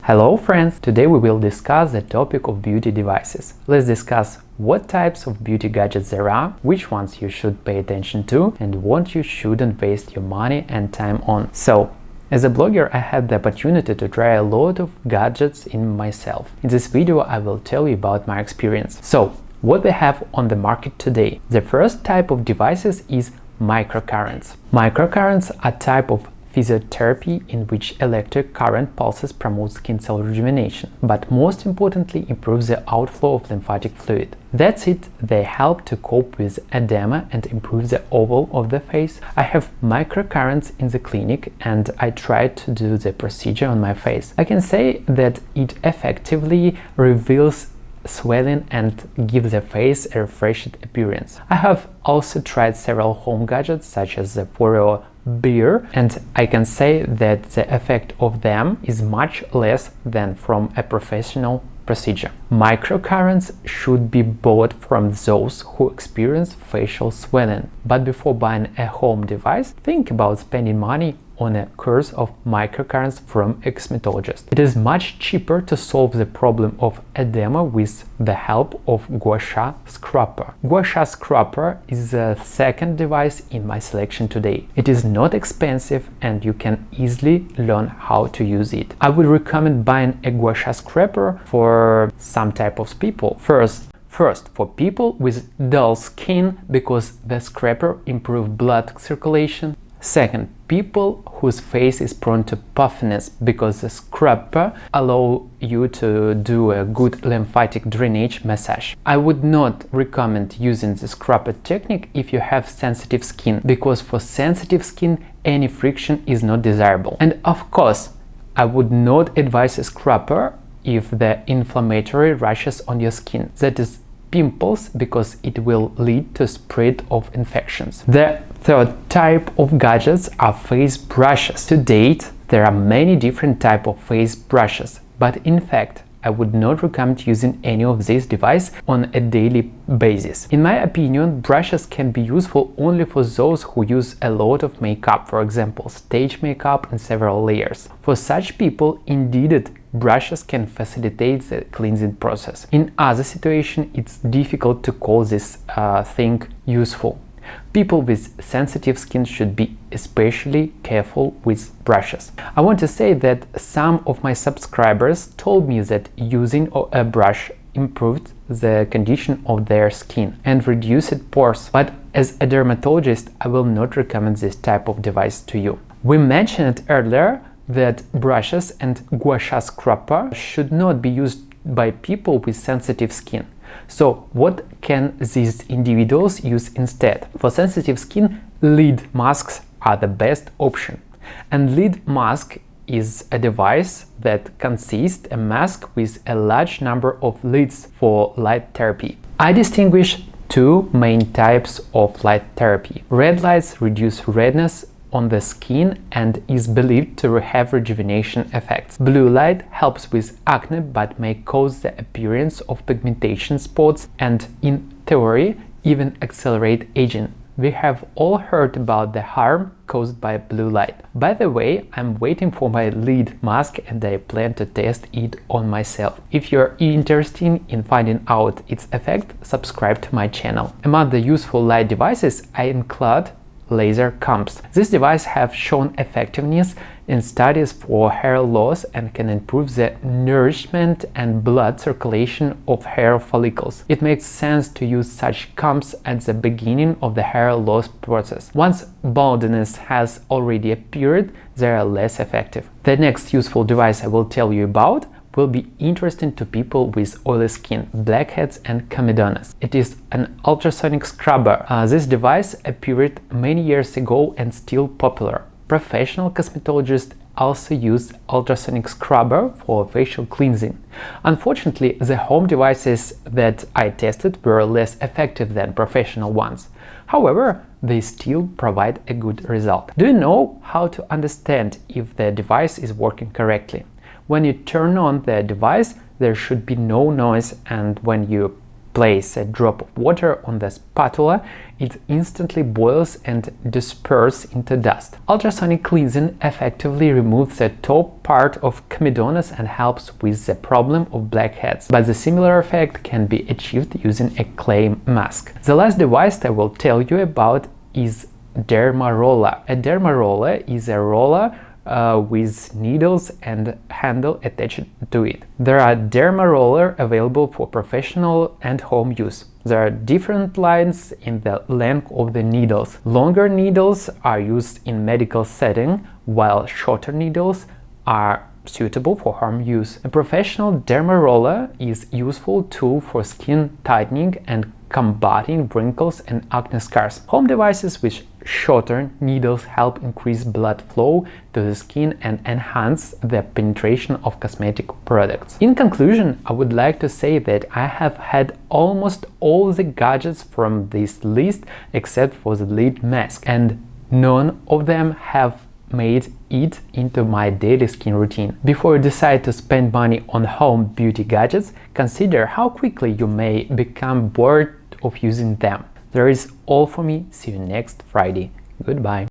Hello friends! Today we will discuss the topic of beauty devices. Let's discuss what types of beauty gadgets there are, which ones you should pay attention to, and what you shouldn't waste your money and time on. So, as a blogger, I had the opportunity to try a lot of gadgets in myself. In this video, I will tell you about my experience. So, what we have on the market today? The first type of devices is microcurrents. Microcurrents are a type of physiotherapy in which electric current pulses promote skin cell rejuvenation, but most importantly improves the outflow of lymphatic fluid. That's it, they help to cope with edema and improve the oval of the face. I have microcurrents in the clinic and I tried to do the procedure on my face. I can say that it effectively reveals swelling and gives the face a refreshed appearance. I have also tried several home gadgets such as the Foreo beer, and I can say that the effect of them is much less than from a professional procedure. Microcurrents should be bought from those who experience facial swelling, but before buying a home device, think about spending money on a course of microcurrents from a cosmetologist. It is much cheaper to solve the problem of edema with the help of Gua Sha scrubber. Gua Sha scrubber is the second device in my selection today. It is not expensive and you can easily learn how to use it. I would recommend buying a Gua Sha scrubber for some type of people. First, for people with dull skin, because the scrubber improves blood circulation. Second, people whose face is prone to puffiness, because the scrubber allows you to do a good lymphatic drainage massage. I would not recommend using the scrubber technique if you have sensitive skin, because for sensitive skin any friction is not desirable. And of course, I would not advise a scrubber if the inflammatory rashes on your skin, that is pimples, because it will lead to spread of infections. The third type of gadgets are face brushes. To date, there are many different types of face brushes, but in fact, I would not recommend using any of these devices on a daily basis. In my opinion, brushes can be useful only for those who use a lot of makeup, for example, stage makeup and several layers. For such people, indeed, brushes can facilitate the cleansing process. In other situations, it's difficult to call this thing useful. People with sensitive skin should be especially careful with brushes. I want to say that some of my subscribers told me that using a brush improved the condition of their skin and reduced pores, but as a dermatologist, I will not recommend this type of device to you. We mentioned earlier that brushes and Gua Sha scrubber should not be used by people with sensitive skin. So what can these individuals use instead? For sensitive skin, lid masks are the best option. And lid mask is a device that consists a mask with a large number of lids for light therapy. I distinguish two main types of light therapy. Red lights reduce redness on the skin and is believed to have rejuvenation effects. Blue light helps with acne but may cause the appearance of pigmentation spots and, in theory, even accelerate aging. We have all heard about the harm caused by blue light. By the way, I'm waiting for my lid mask and I plan to test it on myself. If you're interested in finding out its effect, subscribe to my channel. Among the useful light devices, I include laser combs. This device have shown effectiveness in studies for hair loss and can improve the nourishment and blood circulation of hair follicles. It makes sense to use such combs at the beginning of the hair loss process. Once baldness has already appeared, they are less effective. The next useful device I will tell you about will be interesting to people with oily skin, blackheads and comedones. It is an ultrasonic scrubber. This device appeared many years ago and still popular. Professional cosmetologists also use ultrasonic scrubber for facial cleansing. Unfortunately, the home devices that I tested were less effective than professional ones. However, they still provide a good result. Do you know how to understand if the device is working correctly? When you turn on the device, there should be no noise, and when you place a drop of water on the spatula, it instantly boils and disperses into dust. Ultrasonic cleansing effectively removes the top part of comedones and helps with the problem of blackheads, but the similar effect can be achieved using a clay mask. The last device I will tell you about is dermaroller. A dermaroller is a roller with needles and handle attached to it. There are dermaroller available for professional and home use. There are different lines in the length of the needles. Longer needles are used in medical setting, while shorter needles are suitable for home use. A professional dermaroller is a useful tool for skin tightening and combating wrinkles and acne scars. Home devices with shorter needles help increase blood flow to the skin and enhance the penetration of cosmetic products. In conclusion, I would like to say that I have had almost all the gadgets from this list except for the lid mask, and none of them have made it into my daily skin routine. Before you decide to spend money on home beauty gadgets, consider how quickly you may become bored of using them. That is all for me. See you next Friday. Goodbye.